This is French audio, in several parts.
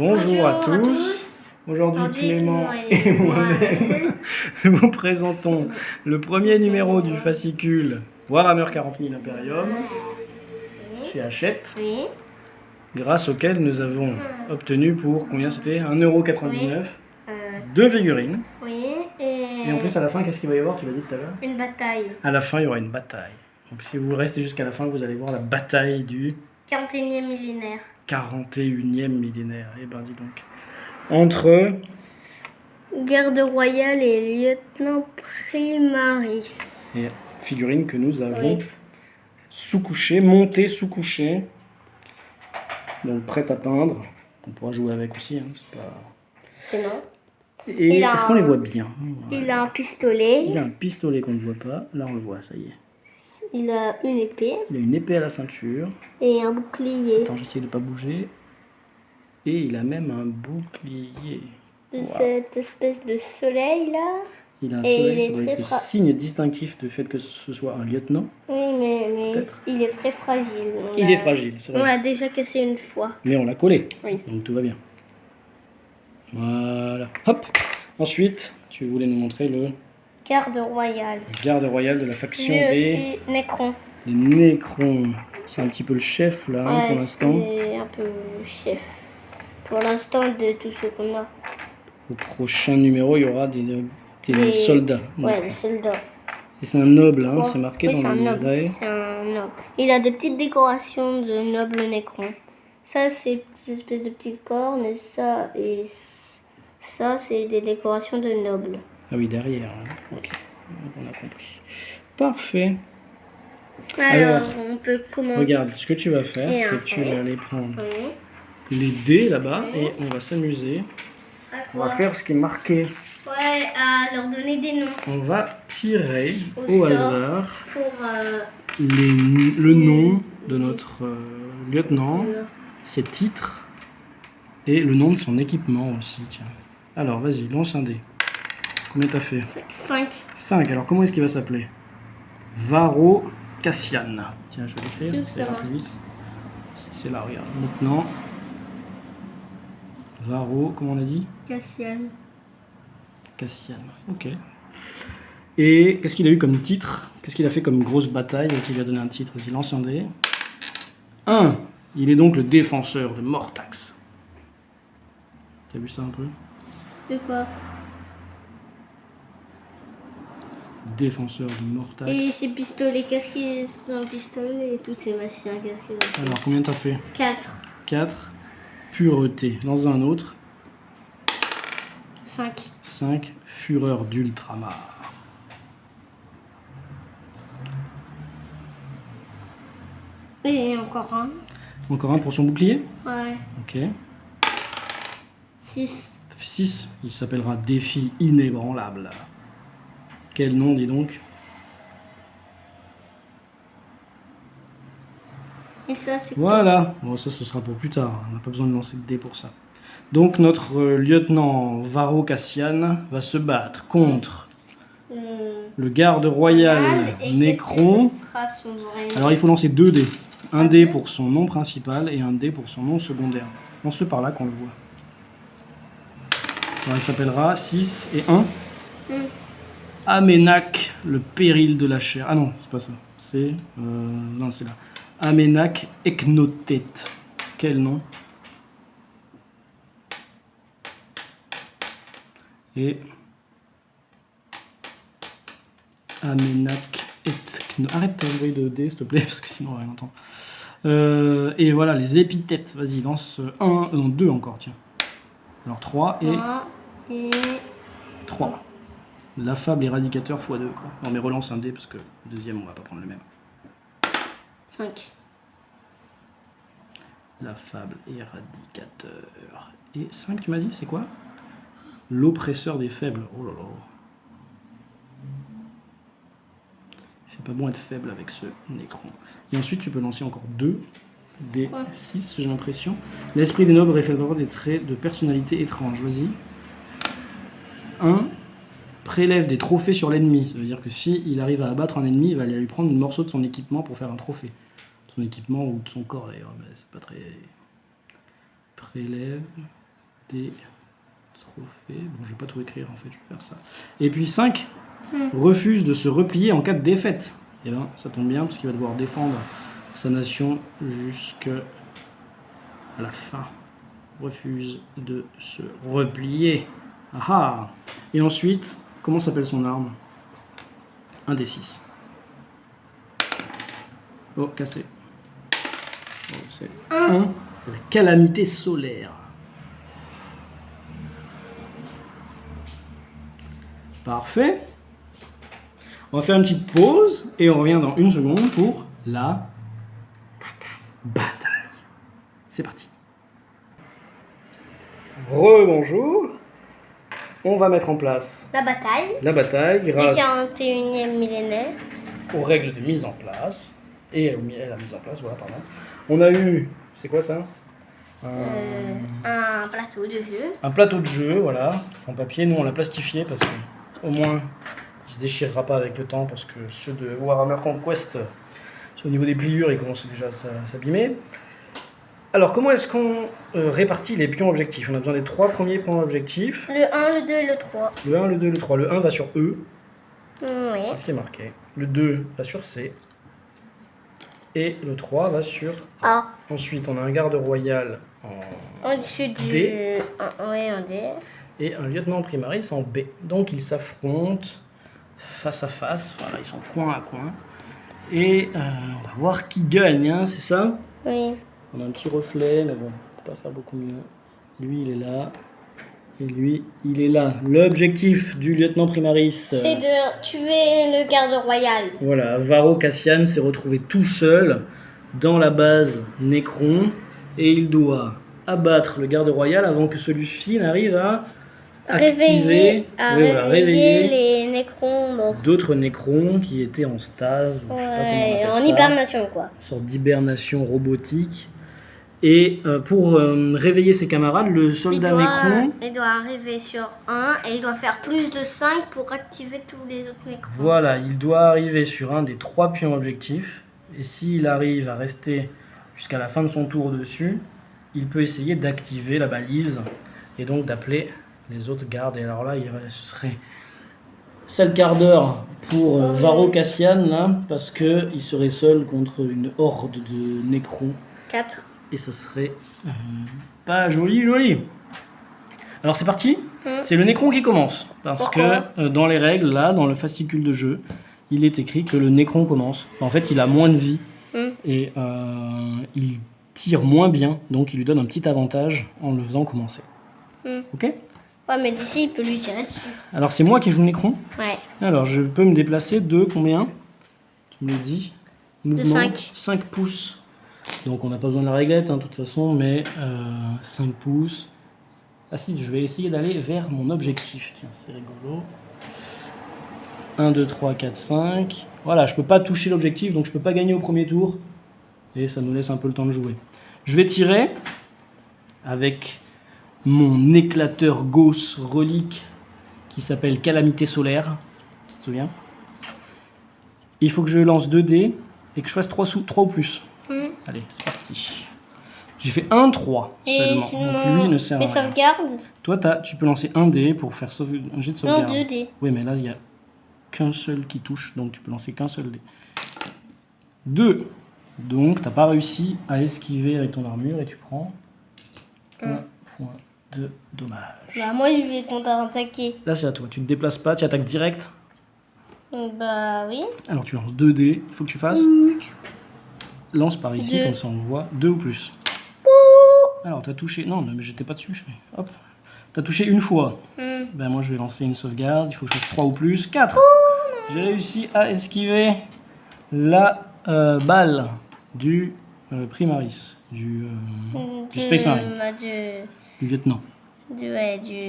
Bonjour à tous. Aujourd'hui, Clément et moi-même nous présentons le premier numéro du fascicule Warhammer 40 000 Imperium chez Hachette, Oui. grâce auquel nous avons obtenu pour combien c'était 1,99 €, Oui. deux figurines. Oui. Et en plus, à la fin, qu'est-ce qu'il va y avoir? Tu l'as dit tout à l'heure. Une bataille. À la fin, il y aura une bataille. Donc, si vous restez jusqu'à la fin, vous allez voir la bataille du 41e millénaire. 41e millénaire. Eh ben, dis donc. Entre Garde royale et lieutenant primaris. et figurines que nous avons Oui. sous-couchées, montées sous-couchées. Donc prêtes à peindre. On pourra jouer avec aussi. Hein, c'est pas... C'est non. Et est-ce qu'on les voit bien? Il a un pistolet. Il a un pistolet qu'on ne voit pas. Là, on le voit, ça y est. Il a une épée. Il a une épée à la ceinture. Et un bouclier. Attends, j'essaie de ne pas bouger. Et il a même un bouclier. De Wow. cette espèce de soleil là. Il a un Et soleil, il ça est doit être le très signe distinctif du fait que ce soit un lieutenant. Oui, mais Peut-être. il est très fragile. Il est fragile, c'est On vrai. l'a déjà cassé une fois. Mais on l'a collé. Oui. Donc tout va bien. Voilà. Hop. Ensuite, tu voulais nous montrer le Garde royale. garde royal de la faction Lui des aussi, Necron. Nécrons. C'est un petit peu le chef là hein, Ouais, pour l'instant. c'est un peu le chef. Pour l'instant, de tout ce qu'on a. Au prochain numéro, il y aura des soldats. Ouais, les soldats. Et c'est un noble, hein, Ouais. c'est marqué Oui, dans c'est un le noble. livret. C'est un noble. Il a des petites décorations de noble Necron. Ça, c'est une espèce de petites cornes. Et ça, c'est des décorations de nobles. Ah oui, derrière. Hein. Ok, on a compris. Parfait. Alors, on peut commencer. Regarde, ce que tu vas faire, Et c'est un que tu fait. vas aller prendre Oui. les dés là-bas Oui. et on va s'amuser. À On va quoi? faire ce qui est marqué. Ouais, à leur donner des noms. On va tirer Au au sort. hasard Pour. le nom de notre lieutenant, ses titres et le nom de son équipement aussi. Tiens. Alors, vas-y, lance un dé. Combien t'as fait? 5. 5. Alors, comment est-ce qu'il va s'appeler? Varro Cassian. Tiens, je vais l'écrire, C'est ça ira ça. plus vite. C'est là, regarde. Maintenant, Varro, comment on a dit? Cassian. Cassian. Ok. Et qu'est-ce qu'il a eu comme titre? Qu'est-ce qu'il a fait comme grosse bataille qui lui a donné un titre? Vas-y, lance un dé. 1. Il est donc le défenseur de Mortax. T'as vu ça un peu? De quoi? Défenseur de Mortax. Et ses pistolets, qu'est-ce qu'ils sont pistolets et tous ces machins, qu'est-ce qu'ils ont fait? Alors, combien t'as fait? 4. 4. Pureté. Lance un autre. 5. 5. Fureur d'ultramar. Et encore un. Encore un pour son bouclier? Ouais. Ok. 6. 6. Il s'appellera Défi inébranlable. Quel nom, dis donc? Et ça, c'est Voilà. Bon, ça, ce sera pour plus tard. On n'a pas besoin de lancer de dés pour ça. Donc, notre lieutenant Varro Cassian va se battre contre le garde royal et Nécron. qu'est-ce que ce sera son vrai nom? Alors, il faut lancer 2 dés. Un dé pour son nom principal et un dé pour son nom secondaire. Lance-le par là qu'on le voit. Alors, il s'appellera 6 et 1. Amenak, le péril de la chair. Ah non, c'est pas ça. C'est... non, c'est là. Amenak Eknotet. Quel nom? Et... Amenak Eknotet. Arrête d'envoyer de dés, s'il te plaît, parce que sinon on va rien entendre. Et voilà, les épithètes. Vas-y, lance 1, non, 2 encore, tiens. Alors 3 et... 3. L'affable éradicateur x2. Quoi. Non mais relance un dé parce que le deuxième on va pas prendre le même. 5. L'affable éradicateur. Et 5 tu m'as dit, c'est quoi? L'oppresseur des faibles. Oh là là. Il fait pas bon être faible avec ce Nécron. Et ensuite tu peux lancer encore 2 des 6 j'ai l'impression. L'esprit des nobles révèle parfois des traits de personnalité étranges. Vas-y. 1. Prélève des trophées sur l'ennemi. Ça veut dire que si il arrive à abattre un ennemi, il va aller lui prendre un morceau de son équipement pour faire un trophée. De son équipement ou de son corps d'ailleurs. Mais c'est pas très... Prélève des trophées. Bon, je vais pas tout écrire en fait, je vais faire ça. Et puis 5, refuse de se replier en cas de défaite. Et bien, ça tombe bien parce qu'il va devoir défendre sa nation jusqu'à la fin. Refuse de se replier. Ah ah. Et ensuite, comment s'appelle son arme? Un des 6. Oh, cassé. Oh, c'est 1. La calamité solaire. Parfait. On va faire une petite pause et on revient dans une seconde pour la bataille. C'est parti. Rebonjour. On va mettre en place La bataille la bataille du grâce 41e millénaire. aux règles de mise en place et à la mise en place, voilà, pardon. On a eu, c'est quoi ça? Un plateau de jeu. Un plateau de jeu, voilà, en papier. Nous, on l'a plastifié parce qu'au moins, il se déchirera pas avec le temps parce que ceux de Warhammer Conquest, au niveau des pliures, ils commencent déjà à s'abîmer. Alors, comment est-ce qu'on répartit les pions objectifs? On a besoin des 3 premiers pions objectifs. Le 1, le 2 et le 3. Le 1, le 2, le 3. Le 1 va sur E, Oui. c'est ce qui est marqué. Le 2 va sur C. Et le 3 va sur A. A. Ensuite, on a un garde royal en Au-dessus du... D. Oui, en D. et un lieutenant primaris en B. Donc, ils s'affrontent face à face. Voilà, ils sont coin à coin. Et on va voir qui gagne, hein, c'est ça? Oui. On a un petit reflet, mais bon, on peut pas faire beaucoup mieux. Lui, il est là. Et lui, il est là. L'objectif du lieutenant primaris. C'est de tuer le garde royal. Voilà, Varro Cassian s'est retrouvé tout seul dans la base Necron. Et il doit abattre le garde royal avant que celui-ci n'arrive à Réveiller réveiller les nécrons morts. d'autres Necrons qui étaient en stase. Ou je sais pas comment on Ouais, appelle en ça. hibernation quoi. Une sorte d'hibernation robotique. Et pour réveiller ses camarades, le soldat Necron, Il doit arriver sur 1 et il doit faire plus de 5 pour activer tous les autres nécrons. voilà, il doit arriver sur un des 3 pions objectifs. Et s'il arrive à rester jusqu'à la fin de son tour dessus, il peut essayer d'activer la balise et donc d'appeler les autres gardes. Et alors là, ce serait 7 quart d'heure pour Varro Cassian, là, parce qu'il serait seul contre une horde de Necrons. 4. Et ce serait pas joli. Alors c'est parti. C'est le Necron qui commence. Parce Pourquoi que dans les règles, là, dans le fascicule de jeu, il est écrit que le Necron commence. En fait, il a moins de vie. Et il tire moins bien. Donc il lui donne un petit avantage en le faisant commencer. Ok? Ouais, mais d'ici, il peut lui tirer dessus. Alors c'est moi qui joue le Necron. Ouais. Alors je peux me déplacer de combien? Tu me l'as dit. Mouvement, 5. 5 pouces. Donc on n'a pas besoin de la réglette, hein, de toute façon, mais 5 pouces. Ah si, je vais essayer d'aller vers mon objectif. Tiens, c'est rigolo. 1, 2, 3, 4, 5. Voilà, je peux pas toucher l'objectif, donc je peux pas gagner au premier tour. Et ça nous laisse un peu le temps de jouer. Je vais tirer avec mon éclateur Gauss relique qui s'appelle Calamité solaire. Tu te souviens? Il faut que je lance 2 dés et que je fasse 3 ou plus. Allez, c'est parti. J'ai fait 1, 3 seulement. Donc lui ne sert à mes rien. sauvegardes. Toi, tu peux lancer un dé pour faire un jet de sauvegarde. Non, 2 dés. Oui, mais là, il n'y a qu'un seul qui touche, donc tu peux lancer qu'un seul dé. 2. Donc, tu n'as pas réussi à esquiver avec ton armure et tu prends 1 point de dommage. Bah, moi, je vais contre-attaquer. Là, c'est à toi. Tu ne te déplaces pas, tu attaques direct. Bah, oui. Alors, tu lances 2 dés. Il faut que tu fasses. Lance par ici, 2. comme ça on voit. 2 ou plus. Alors, tu as touché. Non, mais j'étais pas dessus. Hop. Tu as touché une fois. Ben, moi, je vais lancer une sauvegarde. Il faut que je fasse 3 ou plus. 4. J'ai réussi à esquiver la balle du primaris. Du Space Marine. Du lieutenant. Du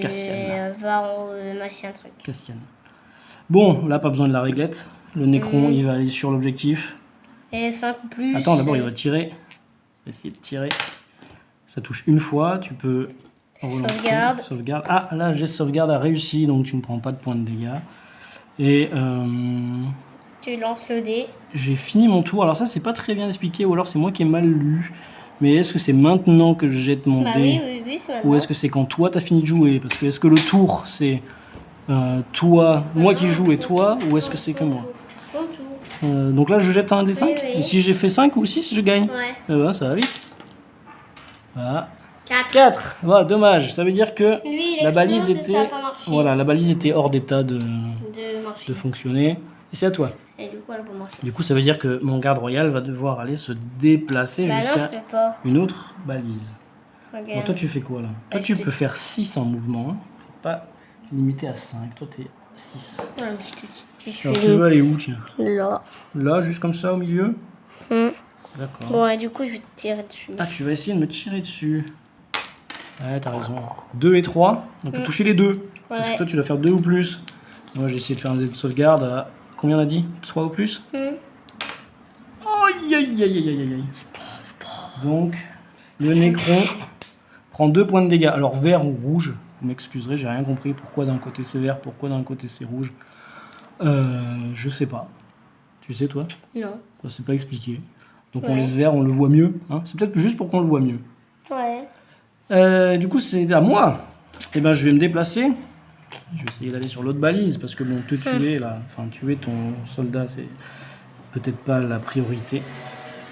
Cassian. Varro, machin truc. Cassian. Bon, là, pas besoin de la réglette. Le Necron, il va aller sur l'objectif. Et 5 plus. Attends, d'abord, il va tirer. Il va essayer de tirer. Ça touche une fois. Tu peux relancer. Sauvegarde. Ah, là, le geste sauvegarde a réussi, donc tu ne prends pas de points de dégâts. Et tu lances le dé. j'ai fini mon tour. Alors ça, c'est pas très bien expliqué, ou alors c'est moi qui ai mal lu. Mais est-ce que c'est maintenant que je jette mon Bah dé oui, c'est maintenant. ou est-ce que c'est quand toi t'as fini de jouer? Parce que est-ce que le tour c'est toi, moi qui joue et toi, ou est-ce que c'est que moi? Ton tour. Donc là je jette un des 5 oui. et si j'ai fait 5 ou 6 je gagne. Ouais. Eh ben, ça va vite. Voilà. 4. 4. Voilà, dommage. Ça veut dire que Lui, il la balise explose et ça était a pas marché. voilà, la balise était hors d'état De de marcher. fonctionner. Et c'est à toi. Et du coup, elle a pas marché. Du coup, ça veut dire que mon garde royal va devoir aller se déplacer Bah non, je jusqu'à peux pas. une autre balise. Bon, Regarde. toi, tu fais quoi là? Toi, Bah, tu je te- peux faire 6 en mouvement. Hein. Pas limité à 5. Toi, t'es 6. Ouais, mais tu Alors, fais tu veux aller où, tiens? là. Là, juste comme ça, au milieu? Hmm. D'accord. Bon, et du coup, je vais te tirer dessus. Ah, tu vas essayer de me tirer dessus. Ouais, t'as raison. 2 et 3. On peut toucher les deux. Parce que Ouais. toi, tu dois faire 2 ou plus. Moi, j'ai essayé de faire un dé de sauvegarde à... Combien on a dit? 3 ou plus? Aïe, aïe, aïe, aïe, aïe, aïe. Donc, le Nécron prend 2 points de dégâts. Alors, vert ou rouge, vous m'excuserez, j'ai rien compris. Pourquoi d'un côté c'est vert, pourquoi d'un côté c'est rouge. Je sais pas. Tu sais, toi? Non. Ça, c'est pas expliqué. Donc, on Ouais. laisse vert, on le voit mieux. Hein. C'est peut-être juste pour qu'on le voit mieux. Ouais. Du coup, c'est à moi. Et ben, je vais me déplacer. Je vais essayer d'aller sur l'autre balise parce que bon, te tuer là, enfin tuer ton soldat, c'est peut-être pas la priorité.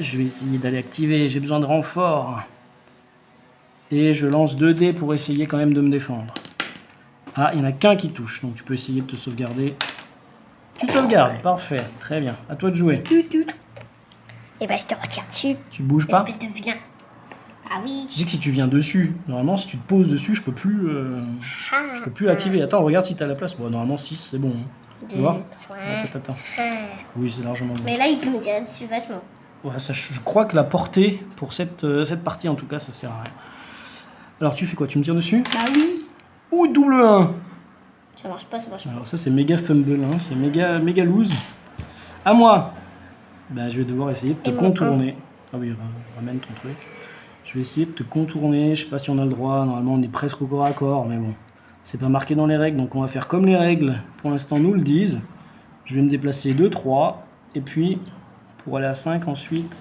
Je vais essayer d'aller activer. J'ai besoin de renfort. Et je lance 2 dés pour essayer quand même de me défendre. Ah, il n'y en a qu'un qui touche, donc tu peux essayer de te sauvegarder. Tu te sauvegardes, parfait, très bien. À toi de jouer. Et ben, je te retire dessus. Tu bouges pas. Espèce de vilain. Ah oui. Tu sais que si tu viens dessus, normalement, si tu te poses dessus, je peux plus Ah. l'activer. Attends, regarde si t'as la place. Bon, normalement 6, c'est bon. Hein. Tu vois? Attends. Ah. Oui, c'est largement bon. Mais là, il peut me tirer dessus vachement. Ouais, ça, je crois que la portée pour cette partie, en tout cas, ça sert à rien. Alors, tu fais quoi? Tu me tires dessus? Bah oui. Ouh, double 1. Ça marche pas. Alors, ça, c'est méga fumble, hein. C'est méga lose. À moi. Ben, je vais devoir essayer de te Et mon contourner. Ah oui, ramène ton truc. Je vais essayer de te contourner. Je sais pas si on a le droit. Normalement, on est presque au corps à corps, mais bon. C'est pas marqué dans les règles, donc on va faire comme les règles, pour l'instant, nous le disent. Je vais me déplacer 2, 3. Et puis, pour aller à 5 ensuite,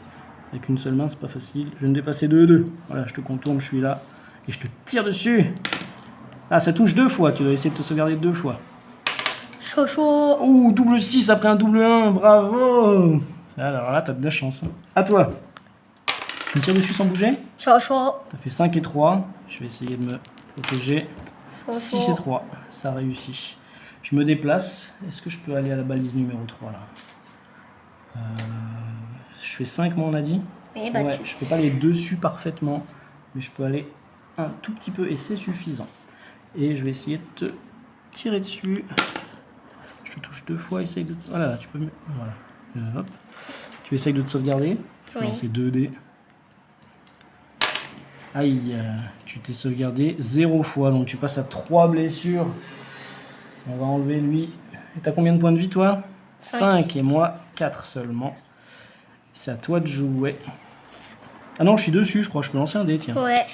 avec une seule main, c'est pas facile. Je vais me déplacer 2, 2. Voilà, je te contourne, je suis là. Et je te tire dessus. Ah, ça touche 2 fois. Tu dois essayer de te sauvegarder 2 fois. Chaud. Ouh, double 6 après un double 1. Bravo. Alors là, t'as de la chance. Hein. À toi. Tu me tires dessus sans bouger? Chaud. T'as fait 5 et 3. Je vais essayer de me protéger. 6 et 3. Ça réussit. Je me déplace. Est-ce que je peux aller à la balise numéro 3 là? Je fais 5, moi, on a dit? Et bah, Ouais, je peux pas aller dessus parfaitement. Mais je peux aller un tout petit peu et c'est suffisant. Et je vais essayer de te tirer dessus. Je te touche 2 fois. Essaye de... Voilà, tu peux... Voilà. Hop. Tu essayes de te sauvegarder. Tu Oui. lances 2 dés. Aïe, tu t'es sauvegardé 0 fois, donc tu passes à 3 blessures. On va enlever lui. Et t'as combien de points de vie toi? 5 et moi 4 seulement. C'est à toi de jouer. Ah non, je suis dessus, je crois, je peux lancer un dé, tiens. Ouais.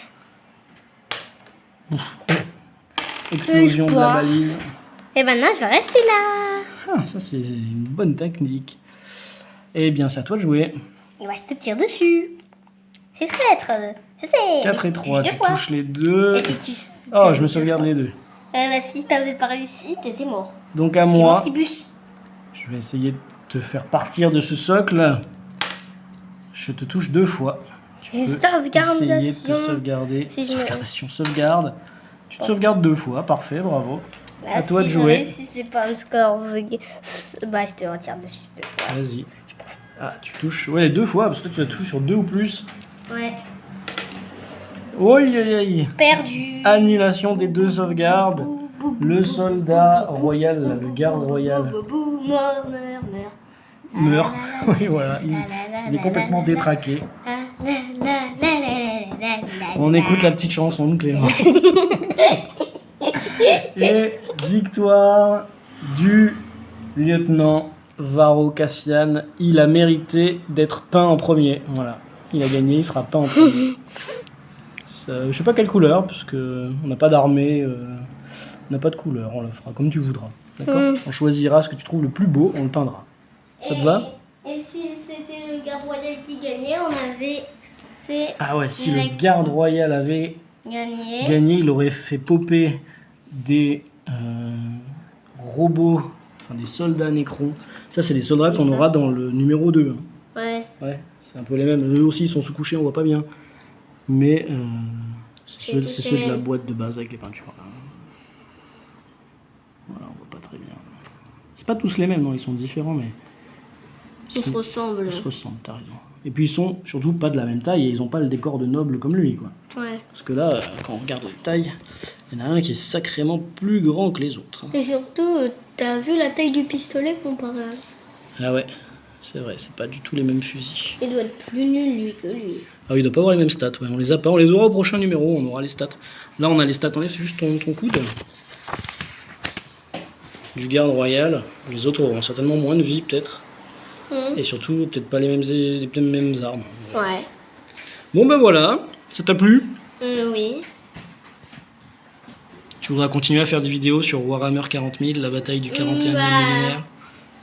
Explosion de la balise. Et maintenant, je vais rester là. Ah, ça c'est une bonne technique. Eh bien, c'est à toi de jouer. Et bah, je te tire dessus. C'est traître. Je sais. 4 mais et tu 3, touches tu deux fois. touches les deux. Et si tu... Oh, je me sauvegarde les deux. Bah, si t'avais pas réussi, t'étais mort. Donc à T'es moi, mortibus. je vais essayer de te faire partir de ce socle. Je te touche 2 fois. Tu Et peux sauvegardation. essayer de te sauvegarder. Si je- Sauvegardation, sauvegarde. Tu te sauvegardes 2 fois, parfait, bravo. Bah, À toi si de je jouer. réussis, c'est pas un score. Bah, je te retire dessus 2 fois. Vas-y. Ah, tu touches. Ouais, 2 fois, parce que toi, tu la touches sur 2 ou plus. Ouais. Aïe, aïe, aïe. Perdu. Annulation des 2 sauvegardes. Bou, bou, bou, Le bou, soldat bou, bou, royal, bou, là, bou, le garde bou, bou, royal. bou, bou, meurs. Meurt. Oui, voilà. Il est complètement détraqué. On écoute la petite chanson de Clément. Et victoire du lieutenant Varro Cassian. Il a mérité d'être peint en premier. Voilà. Il a gagné, il sera peint en premier. Je sais pas quelle couleur, parce que on n'a pas d'armée, on n'a pas de couleur. On le fera comme tu voudras. D'accord? On choisira ce que tu trouves le plus beau, on le peindra. Ça te va? Et si c'était le garde royal qui gagnait, on avait censé Ah ouais, si Nec- le garde royal avait gagner. gagné, il aurait fait popper des robots, enfin des soldats Necrons. Ça, c'est des soldats qu'on ça. aura dans le numéro 2. Ouais. Ouais, c'est un peu les mêmes. Eux aussi, ils sont sous-couchés, on voit pas bien. Mais C'est tous c'est les ceux de la mêmes. boîte de base avec les peintures. Là. Voilà, on voit pas très bien. C'est pas tous les mêmes, non, ils sont différents, mais Ils se ressemblent. ils se ressemblent, t'as raison. Et puis ils sont surtout pas de la même taille et ils ont pas le décor de noble comme lui, quoi. Ouais. Parce que là, quand on regarde les tailles, il y en a un qui est sacrément plus grand que les autres. Et surtout, t'as vu la taille du pistolet comparé à... Ah ouais, c'est vrai, c'est pas du tout les mêmes fusils. Il doit être plus nul, lui, que lui. Ah oui, il doit pas avoir les mêmes stats, ouais. On les a pas, on les aura au prochain numéro, on aura les stats. Là, on a les stats, enlève juste ton coude. Du garde royal, les autres auront certainement moins de vie, peut-être. Et surtout, peut-être pas les mêmes armes. Ouais. Bon ben voilà, ça t'a plu? Oui. Tu voudras continuer à faire des vidéos sur Warhammer 40 000, la bataille du 41e millénaire?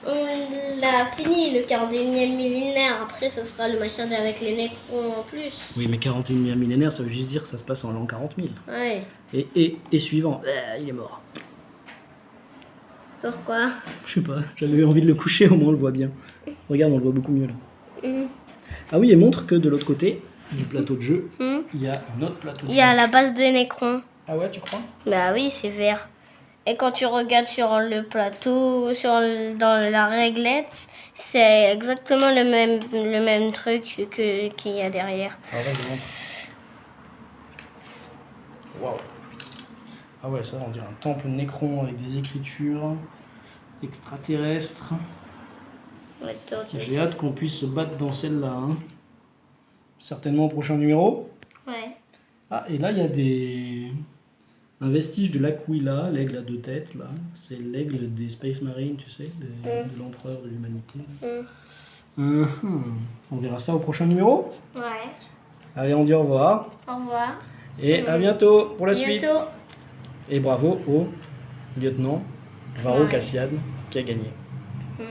On l'a fini, le 41e millénaire. Après, ça sera le machin avec les Necrons en plus. Oui, mais 41e millénaire, ça veut juste dire que ça se passe en l'an 40 000. Ouais. Et suivant, il est mort. Pourquoi? Je sais pas, j'avais envie de le coucher, au moins on le voit bien. Regarde, on le voit beaucoup mieux là. Ah oui, et montre que de l'autre côté du plateau de jeu, il y a un autre plateau de Il jeu. y a la base des Necrons. Ah ouais, tu crois? Bah oui, c'est vert. Et quand tu regardes sur le plateau, dans la réglette, c'est exactement le même truc qu'il y a derrière. Ah ouais, je montre. Waouh. Ah ouais, ça on dirait un temple Necron avec des écritures extraterrestres. Attends, J'ai hâte qu'on puisse se battre dans celle-là. Hein. Certainement au prochain numéro. Ouais. Ah, et là il y a un vestige de l'Aquila, l'aigle à deux têtes là. C'est l'aigle des Space Marines, tu sais, de l'empereur de l'humanité. On verra ça au prochain numéro. Ouais. Allez, on dit au revoir. Au revoir. Et à bientôt pour la suite. Bientôt. Et bravo au lieutenant Varro Ouais. Cassian qui a gagné. Mm.